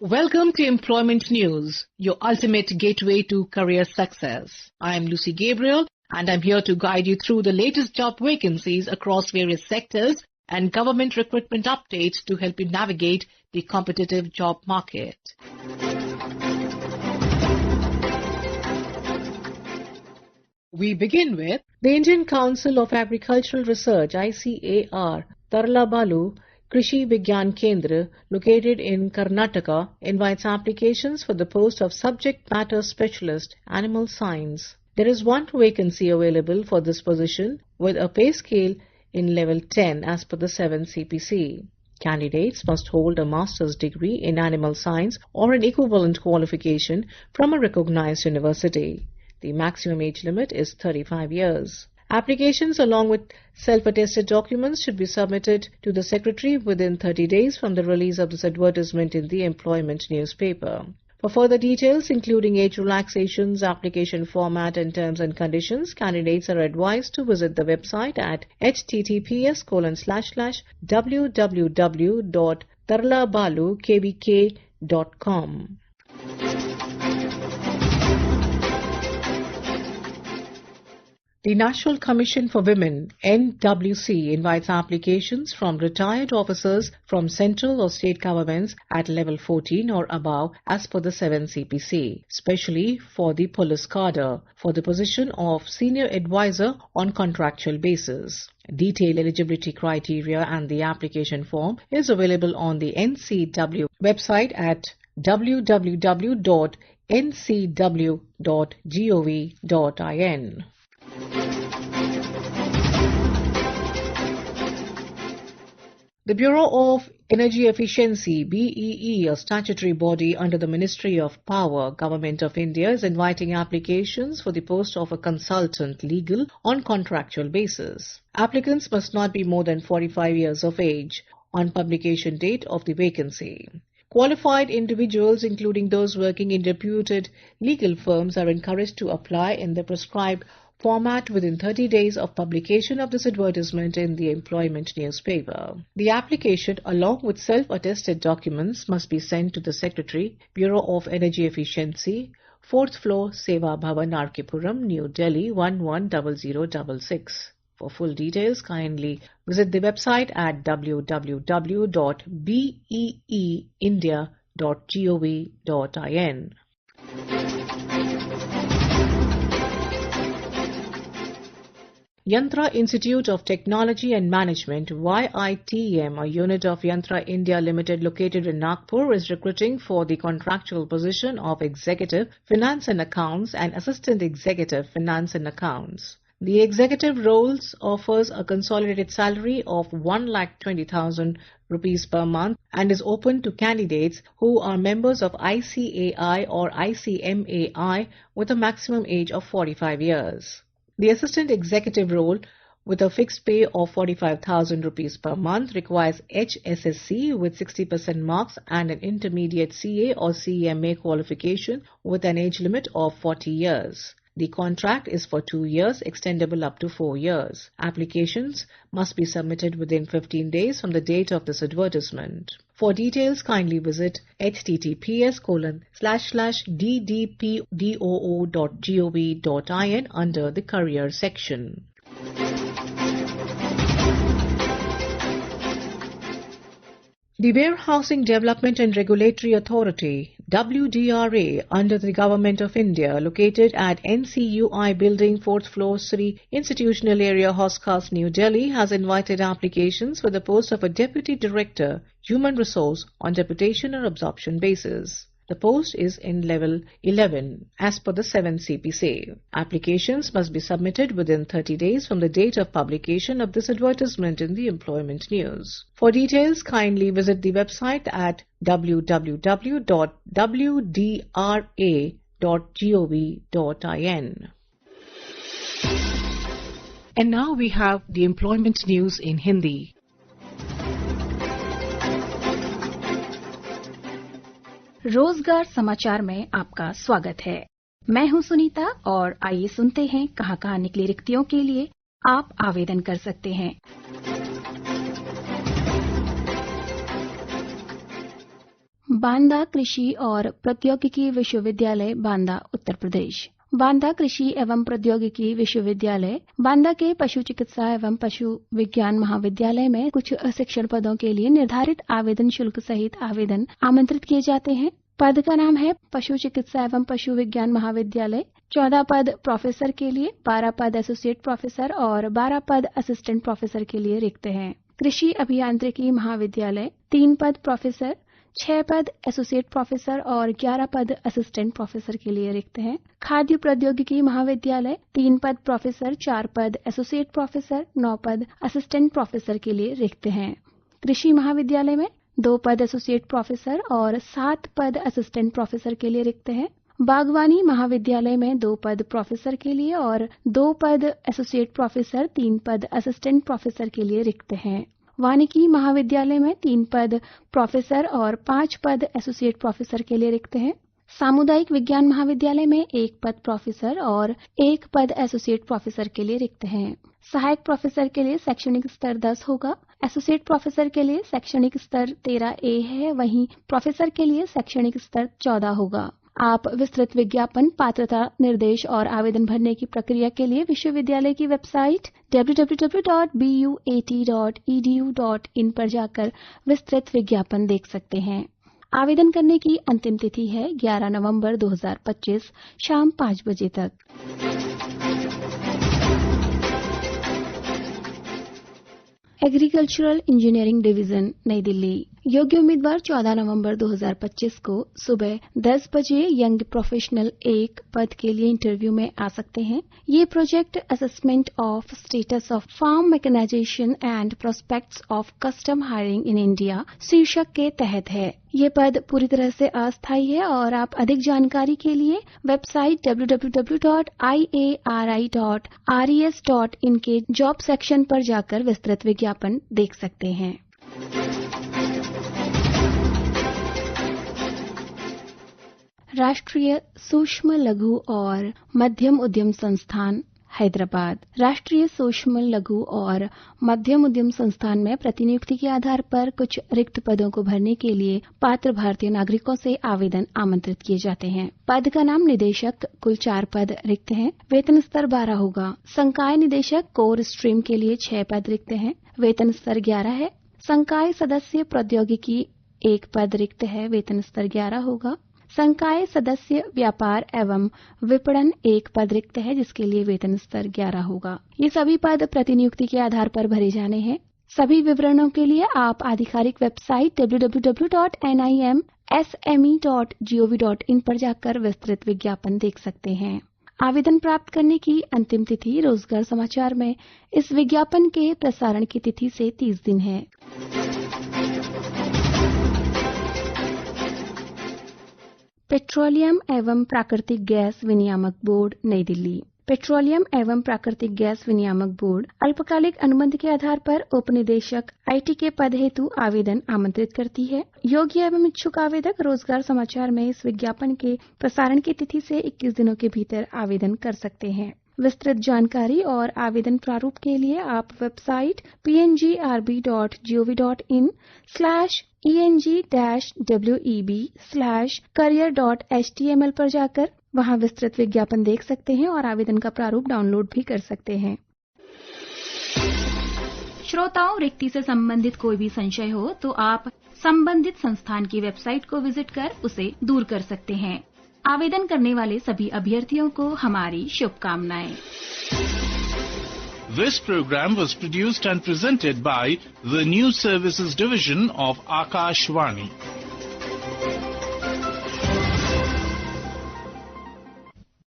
Welcome to Employment News, your ultimate gateway to career success. I am Lucy Gabriel and I'm here to guide you through the latest job vacancies across various sectors and government recruitment updates to help you navigate the competitive job market. We begin with the Indian Council of Agricultural Research ICAR, Tarla Balu Krishi Vigyan Kendra, located in Karnataka, invites applications for the post of Subject Matter Specialist, Animal Science. There is one vacancy available for this position with a pay scale in level 10 as per the 7 CPC. Candidates must hold a master's degree in animal science or an equivalent qualification from a recognized university. The maximum age limit is 35 years. Applications along with self-attested documents should be submitted to the Secretary within 30 days from the release of this advertisement in the employment newspaper. For further details, including age relaxations, application format and terms and conditions, candidates are advised to visit the website at https://www.tarlabalukvk.com. The National Commission for Women, NWC, invites applications from retired officers from central or state governments at level 14 or above as per the 7 CPC, especially for the police cadre, for the position of senior advisor on contractual basis. Detailed eligibility criteria and the application form is available on the NCW website at www.ncw.gov.in. The Bureau of Energy Efficiency, BEE, a statutory body under the Ministry of Power, Government of India, is inviting applications for the post of a consultant legal on contractual basis. Applicants must not be more than 45 years of age on publication date of the vacancy. Qualified individuals, including those working in reputed legal firms, are encouraged to apply in the prescribed format within 30 days of publication of this advertisement in the employment newspaper. The application, along with self-attested documents, must be sent to the Secretary, Bureau of Energy Efficiency, 4th floor, Seva Bhavan, RK-Puram, New Delhi, 110066. For full details, kindly visit the website at www.beeindia.gov.in. Yantra Institute of Technology and Management, YITM, a unit of Yantra India Limited located in Nagpur, is recruiting for the contractual position of Executive Finance and Accounts and Assistant Executive Finance and Accounts. The executive roles offers a consolidated salary of 1,20,000 rupees per month and is open to candidates who are members of ICAI or ICMAI with a maximum age of 45 years. The assistant executive role with a fixed pay of 45,000 rupees per month requires HSSC with 60% marks and an intermediate CA or CMA qualification with an age limit of 40 years. The contract is for 2 years, extendable up to 4 years. Applications must be submitted within 15 days from the date of this advertisement. For details, kindly visit https://ddpdoo.gov.in under the career section. The Warehousing Development and Regulatory Authority, WDRA, under the Government of India, located at NCUI Building, 4th floor, Sri Institutional Area, Hoskas, New Delhi, has invited applications for the post of a Deputy Director, Human Resource, on deputation or absorption basis. The post is in level 11 as per the 7 CPC. Applications must be submitted within 30 days from the date of publication of this advertisement in the employment news. For details, kindly visit the website at www.wdra.gov.in. And now we have the employment news in Hindi. रोजगार समाचार में आपका स्वागत है। मैं हूं सुनीता और आइए सुनते हैं कहां निकली रिक्तियों के लिए आप आवेदन कर सकते हैं। बांदा कृषि और प्रौद्योगिकी विश्वविद्यालय, बांदा, उत्तर प्रदेश। बांदा कृषि एवं प्रौद्योगिकी विश्वविद्यालय बांदा के पशु चिकित्सा एवं पशु विज्ञान महाविद्यालय में कुछ शिक्षण पदों के लिए निर्धारित आवेदन शुल्क सहित आवेदन आमंत्रित किए जाते हैं। पद का नाम है पशु चिकित्सा एवं पशु विज्ञान महाविद्यालय। 14 पद प्रोफेसर के लिए, 12 पद एसोसिएट प्रोफेसर और 12 पद असिस्टेंट प्रोफेसर के लिए रिक्त हैं। कृषि अभियांत्रिकी महाविद्यालय 3 पद प्रोफेसर, 6 पद एसोसिएट प्रोफेसर और 11 पद असिस्टेंट प्रोफेसर के लिए रिक्त हैं। खाद्य प्रौद्योगिकी महाविद्यालय 3 पद प्रोफेसर, 4 पद एसोसिएट प्रोफेसर, 9 पद असिस्टेंट प्रोफेसर के लिए रिक्त हैं। कृषि महाविद्यालय में 2 पद एसोसिएट प्रोफेसर और 7 पद असिस्टेंट प्रोफेसर के लिए रिक्त हैं। बागवानी महाविद्यालय में 2 पद प्रोफेसर के लिए और 2 पद एसोसिएट प्रोफेसर, 3 पद असिस्टेंट प्रोफेसर के लिए रिक्त हैं। वानिकी महाविद्यालय में 3 पद प्रोफेसर और 5 पद एसोसिएट प्रोफेसर के लिए रिक्त हैं। सामुदायिक विज्ञान महाविद्यालय में 1 पद प्रोफेसर और 1 पद एसोसिएट प्रोफेसर के लिए रिक्त हैं। सहायक प्रोफेसर के लिए शैक्षणिक स्तर 10 होगा। एसोसिएट प्रोफेसर के लिए शैक्षणिक स्तर 13A है, वहीं प्रोफेसर के लिए शैक्षणिक स्तर 14 होगा। आप विस्तृत विज्ञापन, पात्रता निर्देश और आवेदन भरने की प्रक्रिया के लिए विश्वविद्यालय की वेबसाइट www.buat.edu.in पर जाकर विस्तृत विज्ञापन देख सकते हैं। आवेदन करने की अंतिम तिथि है 11 नवंबर 2025 शाम 5 बजे तक। एग्रीकल्चरल इंजीनियरिंग डिवीजन, नई दिल्ली। योग्य उम्मीदवार 14 नवंबर 2025 को सुबह 10 बजे यंग प्रोफेशनल 1 पद के लिए इंटरव्यू में आ सकते हैं। ये project assessment of status of farm mechanisation and prospects of custom hiring in India शीर्षक के तहत है। ये पद पूरी तरह से अस्थायी है और आप अधिक जानकारी के लिए वेबसाइट www.iari.res.in के जॉब सेक्शन पर जाकर विस्तृत विज्ञापन देख सकते हैं। राष्ट्रीय सूक्ष्म लघु और मध्यम उद्यम संस्थान, हैदराबाद। राष्ट्रीय सूक्ष्म लघु और मध्यम उद्यम संस्थान में प्रतिनियुक्ति के आधार पर कुछ रिक्त पदों को भरने के लिए पात्र भारतीय नागरिकों से आवेदन आमंत्रित किए जाते हैं। पद का नाम निदेशक, कुल 4 पद रिक्त हैं। वेतन स्तर 12 होगा। संकाय निदेशक कोर स्ट्रीम के लिए 6 पद रिक्त हैं। वेतन स्तर 11 है। संकाय सदस्य प्रौद्योगिकी 1 पद रिक्त है। वेतन स्तर 11 होगा। संकाय सदस्य व्यापार एवं विपणन 1 पद रिक्त है, जिसके लिए वेतन स्तर 11 होगा। ये सभी पद प्रतिनियुक्ति के आधार पर भरे जाने हैं। सभी विवरणों के लिए आप आधिकारिक वेबसाइट www.nimsme.gov.in पर जाकर विस्तृत विज्ञापन देख सकते हैं। आवेदन प्राप्त करने की अंतिम तिथि रोजगार समाचार में इस विज्ञापन के प्रसारण की तिथि से 30 दिन है। पेट्रोलियम एवं प्राकृतिक गैस विनियामक बोर्ड, नई दिल्ली। पेट्रोलियम एवं प्राकृतिक गैस विनियामक बोर्ड अल्पकालिक अनुबंध के आधार पर उपनिदेशक IT के पद हेतु आवेदन आमंत्रित करती है। योग्य एवं इच्छुक आवेदक रोजगार समाचार में इस विज्ञापन के प्रसारण की तिथि से 21 दिनों के भीतर आवेदन कर सकते हैं। विस्तृत जानकारी और आवेदन प्रारूप के लिए आप वेबसाइट png.rb.in/eng-web/career.html पर जाकर वहां विस्तृत विज्ञापन देख सकते हैं और आवेदन का प्रारूप डाउनलोड भी कर सकते हैं। श्रोताओं, रिक्ति से संबंधित कोई भी संशय हो तो आप संबंधित संस्थान की वेबसाइट को विजिट कर उसे दूर कर सकते हैं। आवेदन करने वाले सभी अभ्यर्थियों को हमारी शुभकामनाएं। This program was produced and presented by the News Services Division of Akashvani.